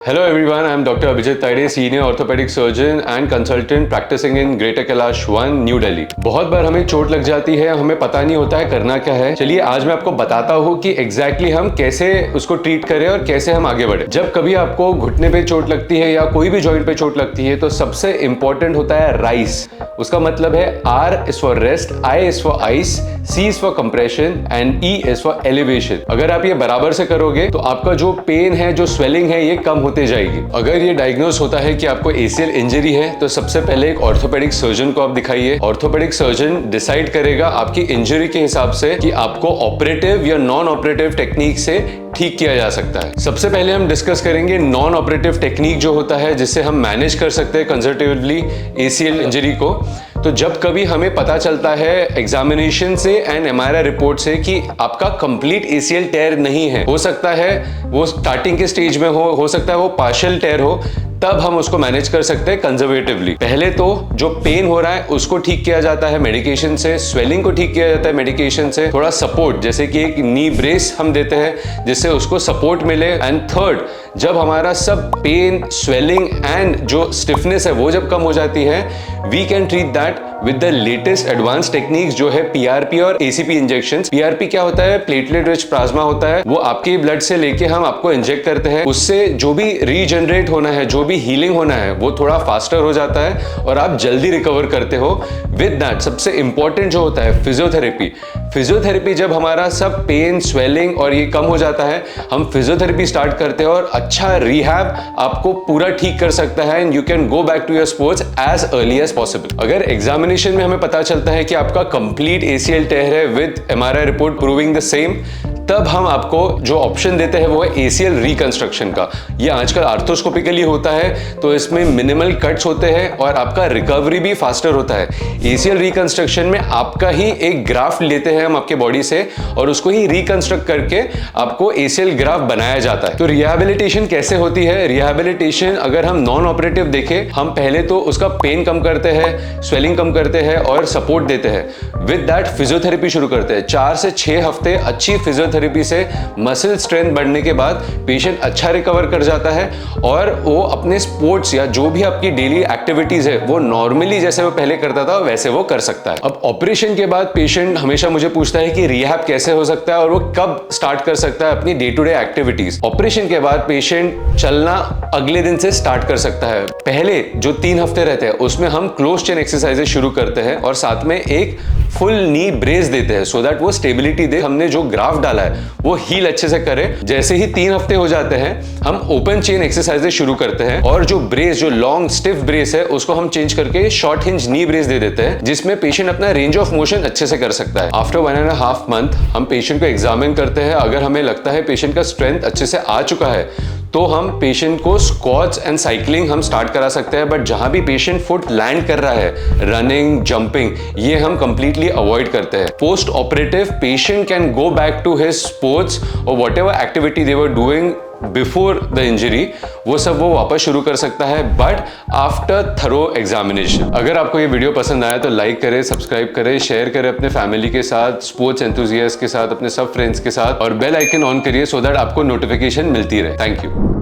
Hello everyone, I am Dr. Abhijit Taide, Senior Orthopedic Surgeon and Consultant practicing in Greater Kailash 1, New Delhi। बहुत बार हमें चोट लग जाती है, हमें पता नहीं होता है करना क्या है। चलिए आज मैं आपको बताता हूँ कि एग्जैक्टली हम कैसे उसको ट्रीट करें और कैसे हम आगे बढ़े। जब कभी आपको घुटने पे चोट लगती है या कोई भी जॉइंट पे चोट लगती है तो सबसे इंपॉर्टेंट होता है राइस। उसका मतलब है R is for rest, I is for ice, C is for compression and E is for elevation। अगर आप ये बराबर से करोगे तो आपका जो पेन है, जो स्वेलिंग है, ये कम होते जाएगी। अगर ये डायग्नोस होता है कि आपको ACL इंजरी है तो सबसे पहले एक ऑर्थोपेडिक सर्जन को आप दिखाइए। ऑर्थोपेडिक सर्जन डिसाइड करेगा आपकी इंजरी के हिसाब से कि आपको ऑपरेटिव या नॉन ऑपरेटिव टेक्निक से ठीक किया जा सकता है। सबसे पहले हम डिस्कस करेंगे नॉन ऑपरेटिव टेक्निक जो होता है जिससे हम मैनेज कर सकते हैं कंजर्वेटिवली ACL इंजरी को। तो जब कभी हमें पता चलता है एग्जामिनेशन से एंड MRI रिपोर्ट से कि आपका कंप्लीट ACL टेयर नहीं है, हो सकता है वो स्टार्टिंग के स्टेज में हो सकता है वो पार्शियल टेयर हो, तब हम उसको मैनेज कर सकते हैं कंजर्वेटिवली। पहले तो जो पेन हो रहा है उसको ठीक किया जाता है मेडिकेशन से, स्वेलिंग को ठीक किया जाता है मेडिकेशन से, थोड़ा सपोर्ट जैसे कि एक नी ब्रेस हम देते हैं जिससे उसको सपोर्ट मिले। एंड थर्ड, जब हमारा सब पेन, स्वेलिंग एंड जो स्टिफनेस है वो जब कम हो जाती है, we can treat that with the latest advance techniques जो है PRP और ACP इंजेक्शन। PRP क्या होता है? प्लेटलेट रिच प्लाज्मा होता है, वो आपके ब्लड से लेके हम आपको इंजेक्ट करते हैं। उससे जो भी रीजनरेट होना है, जो भी हीलिंग होना है, वो थोड़ा फास्टर हो जाता है और आप जल्दी रिकवर करते हो। विद दैट सबसे इंपॉर्टेंट जो होता है फिजियोथेरेपी। फिजियोथेरेपी जब हमारा सब पेन, स्वेलिंग और ये कम हो जाता है, हम फिजियोथेरेपी स्टार्ट करते हैं और अच्छा रिहैब आपको पूरा ठीक कर सकता है and you can go back to your sports as early as possible. अगर एग्जामिनेशन में हमें पता चलता है कि आपका कंप्लीट ACL टेयर है with MRI report proving the same, तब हम आपको जो ऑप्शन देते हैं वो है ACL रिकंस्ट्रक्शन का। ये आजकल आर्थोस्कोपिकली होता है तो इसमें मिनिमल कट्स होते हैं और आपका रिकवरी भी फास्टर होता है। ACL रिकंस्ट्रक्शन में आपका ही एक ग्राफ्ट लेते हैं हम आपके बॉडी से और उसको ही रिकंस्ट्रक्ट करके आपको ACL ग्राफ्ट बनाया जाता है। तो रिहैबिलिटेशन कैसे होती है? रिहैबिलिटेशन अगर हम नॉन ऑपरेटिव देखें, हम पहले तो उसका पेन कम करते हैं, स्वेलिंग कम करते हैं और सपोर्ट देते हैं। विद दैट फिजियोथेरेपी शुरू करते हैं। 4 से 6 हफ्ते अच्छी फिजियोथेरेपी से मसल स्ट्रेंथ बढ़ने के बाद पेशेंट अच्छा रिकवर कर जाता है और वो अपने स्पोर्ट्स या जो भी आपकी डेली एक्टिविटीज है वो नॉर्मली जैसे वो पहले करता था वैसे वो कर सकता है। अब ऑपरेशन के बाद पेशेंट हमेशा मुझे पूछता है कि रिहैब कैसे हो सकता है और वो कब स्टार्ट कर सकता है अपनी day to day activities. Operation के बाद पेशेंट चलना अगले दिन से स्टार्ट कर सकता है। पहले जो 3 हफ्ते रहते हैं उसमें हम क्लोज चेन एक्सरसाइजेस शुरू करते हैं और साथ में एक फुल नी ब्रेस देते हैं सो दैट वो स्टेबिलिटी दे, हमने जो ग्राफ डाला है वो हील अच्छे से करे। जैसे ही 3 हफ्ते हो जाते हैं हम ओपन चेन एक्सरसाइजेस शुरू करते हैं और जो ब्रेस, जो लॉन्ग स्टिफ ब्रेस है उसको हम चेंज करके शॉर्ट हिंज नी ब्रेस दे देते हैं जिसमें पेशेंट अपना रेंज ऑफ मोशन अच्छे से कर सकता है। आफ्टर 1.5 मंथ हम पेशेंट को एग्जामिन करते हैं। अगर हमें लगता है पेशेंट का स्ट्रेंथ अच्छे से आ चुका है तो हम पेशेंट को स्क्वाट्स एंड साइकिलिंग हम स्टार्ट करा सकते हैं। बट जहां भी पेशेंट फुट लैंड कर रहा है, रनिंग, जंपिंग, ये हम कंप्लीटली अवॉइड करते हैं। Post operative patient can go back to his sports और whatever activity they were doing before the injury, वो सब वो वापस शुरू कर सकता है बट आफ्टर थरो एग्जामिनेशन। अगर आपको ये वीडियो पसंद आया तो लाइक करें, सब्सक्राइब करें, शेयर करें अपने फैमिली के साथ, स्पोर्ट्स एंथुजियास्ट के साथ, अपने सब फ्रेंड्स के साथ और बेल आइकन ऑन करिए सो दैट आपको नोटिफिकेशन मिलती रहे। Thank you.